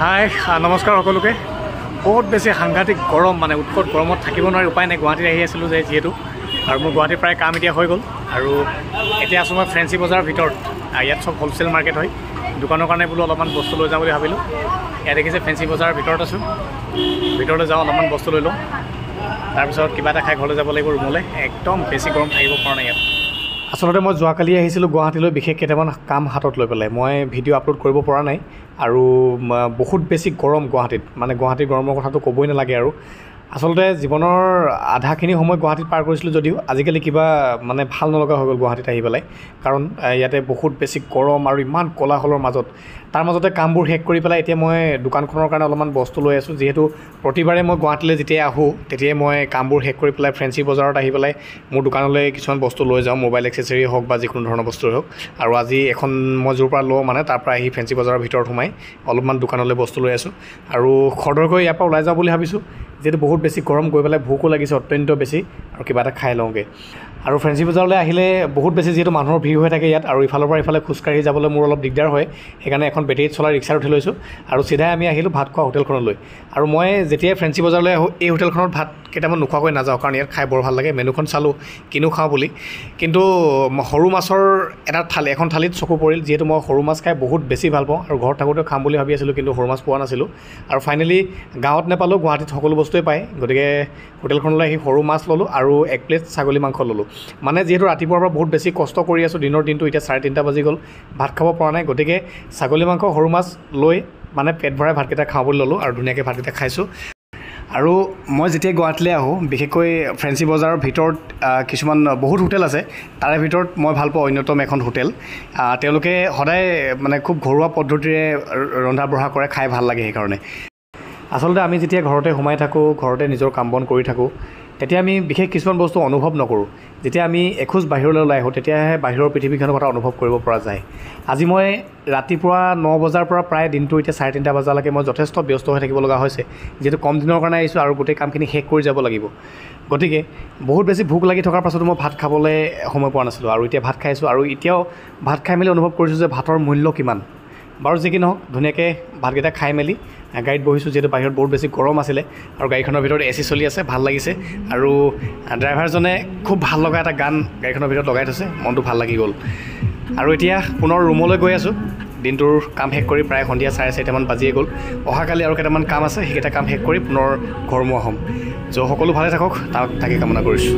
হাই নমস্কাৰ সকলোকে। বহুত বেছি সাংঘাতিক গৰম, মানে উৎকট গৰমত থাকিব নোৱাৰি, উপায় নাই। গুৱাহাটীত আহি আছিলোঁ যে যিহেতু, আৰু মোৰ গুৱাহাটীৰ প্ৰায় কাম এতিয়া হৈ গ'ল। আৰু এতিয়া আছোঁ মই ফেঞ্চি বজাৰৰ ভিতৰত। ইয়াত চব হ'লচেল মাৰ্কেট হয়। দোকানৰ কাৰণে বোলো অলপমান বস্তু লৈ যাওঁ বুলি ভাবিলোঁ। ইয়াত দেখিছে ফেঞ্চি বজাৰৰ ভিতৰত আছোঁ। ভিতৰলৈ যাওঁ, অলপমান বস্তু লৈ লওঁ, তাৰপিছত কিবা এটা খাই ঘৰলৈ যাব লাগিব ৰুমলৈ। একদম বেছি গৰম থাকিব পৰা নাই ইয়াত। আচলতে মই যোৱাকালি আহিছিলোঁ গুৱাহাটীলৈ, বিশেষ কেইটামান কাম হাতত লৈ পেলাই। মই ভিডিঅ' আপলোড কৰিব পৰা নাই। আৰু বহুত বেছি গৰম গুৱাহাটীত, মানে গুৱাহাটীৰ গৰমৰ কথাটো ক'বই নালাগে। আৰু আচলতে জীৱনৰ আধাখিনি সময় গুৱাহাটীত পাৰ কৰিছিলোঁ যদিও আজিকালি কিবা মানে ভাল নলগা হৈ গ'ল গুৱাহাটীত আহি পেলাই। কাৰণ ইয়াতে বহুত বেছি গৰম আৰু ইমান কোলাহলৰ মাজত, তাৰ মাজতে কামবোৰ শেষ কৰি পেলাই এতিয়া মই দোকানখনৰ কাৰণে অলপমান বস্তু লৈ আছোঁ। যিহেতু প্ৰতিবাৰে মই গুৱাহাটীলৈ যেতিয়াই আহোঁ তেতিয়াই মই কামবোৰ শেষ কৰি পেলাই ফেঞ্চি বজাৰত আহি পেলাই মোৰ দোকানলৈ কিছুমান বস্তু লৈ যাওঁ, মোবাইল এক্সেচেৰি হওক বা যিকোনো ধৰণৰ বস্তুৱে হওক। আৰু আজি এখন মই য'ৰ পৰা লওঁ, মানে তাৰ পৰা আহি ফেঞ্চি বজাৰৰ ভিতৰত সোমাই অলপমান দোকানলৈ বস্তু লৈ আছোঁ। আৰু খৰধৰকৈ ইয়াৰ পৰা ওলাই যাওঁ বুলি ভাবিছোঁ, যিহেতু বহুত বেছি গৰম, গৈ পেলাই ভোকো লাগিছে অত্যন্ত বেছি, আৰু কিবা এটা খাই লওঁগৈ। আৰু ফেঞ্চি বজাৰলৈ আহিলে বহুত বেছি যিহেতু মানুহৰ ভিৰ হৈ থাকে ইয়াত, আৰু ইফালৰ পৰা ইফালে খোজকাঢ়ি যাবলৈ মোৰ অলপ দিগদাৰ হয়। সেইকাৰণে এখন বেটেৰীত চলা ৰিক্সাত উঠি লৈছোঁ আৰু চিধাই আমি আহিলোঁ ভাত খোৱা হোটেলখনলৈ। আৰু মই যেতিয়াই ফেঞ্চি বজাৰলৈ আহোঁ এই হোটেলখনত ভাত কেইটামান নোখোৱাকৈ নাযাওঁ, কাৰণ ইয়াত খাই বৰ ভাল লাগে। মেনুখন চালোঁ কিনো খাওঁ বুলি, কিন্তু সৰু মাছৰ এখন থালিত চকু পৰিল। যিহেতু মই সৰু মাছ খাই বহুত বেছি ভাল পাওঁ, আৰু ঘৰত থাকোঁতে খাম বুলি ভাবি আছিলোঁ, কিন্তু সৰু মাছ পোৱা নাছিলোঁ। আৰু ফাইনেলি গাঁৱত নাপালোঁ, গুৱাহাটীত সকলো বস্তুৱে পায়। গতিকে হোটেলখনলৈ আহি সৰু মাছ ল'লোঁ আৰু 1 প্লেট ছাগলী মাংস ল'লোঁ। মানে যিহেতু ৰাতিপুৱাৰ পৰা বহুত বেছি কষ্ট কৰি আছোঁ, দিনৰ দিনটো এতিয়া 3:30 বাজি গ'ল, ভাত খাব পৰা নাই। গতিকে ছাগলী মাংস সৰু মাছ লৈ মানে পেট ভৰাই ভাতকেইটা খাওঁ বুলি ল'লোঁ, আৰু ধুনীয়াকৈ ভাতকেইটা খাইছোঁ। আৰু মই যেতিয়া গুৱাহাটীলৈ আহোঁ, বিশেষকৈ ফেঞ্চি বজাৰৰ ভিতৰত কিছুমান বহুত হোটেল আছে। তাৰে ভিতৰত মই ভাল পাওঁ অন্যতম এখন হোটেল। তেওঁলোকে সদায় মানে খুব ঘৰুৱা পদ্ধতিৰে ৰন্ধা বঢ়া কৰে, খাই ভাল লাগে সেইকাৰণে। আচলতে আমি যেতিয়া ঘৰতে সোমাই থাকোঁ, ঘৰতে নিজৰ কাম বন কৰি থাকোঁ, তেতিয়া আমি বিশেষ কিছুমান বস্তু অনুভৱ নকৰোঁ। যেতিয়া আমি এখোজ বাহিৰলৈ ওলাই আহোঁ, তেতিয়াহে বাহিৰৰ পৃথিৱীখনৰ কথা অনুভৱ কৰিব পৰা যায়। আজি মই ৰাতিপুৱা 9 বজাৰ পৰা প্ৰায় দিনটো এতিয়া 3:30 বজালৈকে মই যথেষ্ট ব্যস্ত হৈ থাকিব লগা হৈছে। যিহেতু কম দিনৰ কাৰণে আহিছোঁ আৰু গোটেই কামখিনি শেষ কৰি যাব লাগিব। গতিকে বহুত বেছি ভোক লাগি থকাৰ পাছতো মই ভাত খাবলৈ সময় পোৱা নাছিলোঁ, আৰু এতিয়া ভাত খাইছোঁ। আৰু এতিয়াও ভাত খাই মেলি অনুভৱ কৰিছোঁ যে ভাতৰ মূল্য কিমান। বাৰু যি কি নহওক, ধুনীয়াকৈ ভাতকেইটা খাই মেলি গাড়ীত বহিছোঁ, যিহেতু বাহিৰত বহুত বেছি গৰম আছিলে, আৰু গাড়ীখনৰ ভিতৰত AC চলি আছে, ভাল লাগিছে। আৰু ড্ৰাইভাৰজনে খুব ভাল লগা এটা গান গাড়ীখনৰ ভিতৰত লগাই থৈছে, মনটো ভাল লাগি গ'ল। আৰু এতিয়া পুনৰ ৰুমলৈ গৈ আছোঁ। দিনটোৰ কাম শেষ কৰি প্ৰায় সন্ধিয়া 4:30 বাজিয়ে গ'ল। অহাকালি আৰু কেইটামান কাম আছে, সেইকেইটা কাম শেষ কৰি পুনৰ ঘৰমুৱা হ'ম। চ' সকলো ভালে থাকক, তাকে কামনা কৰিছোঁ।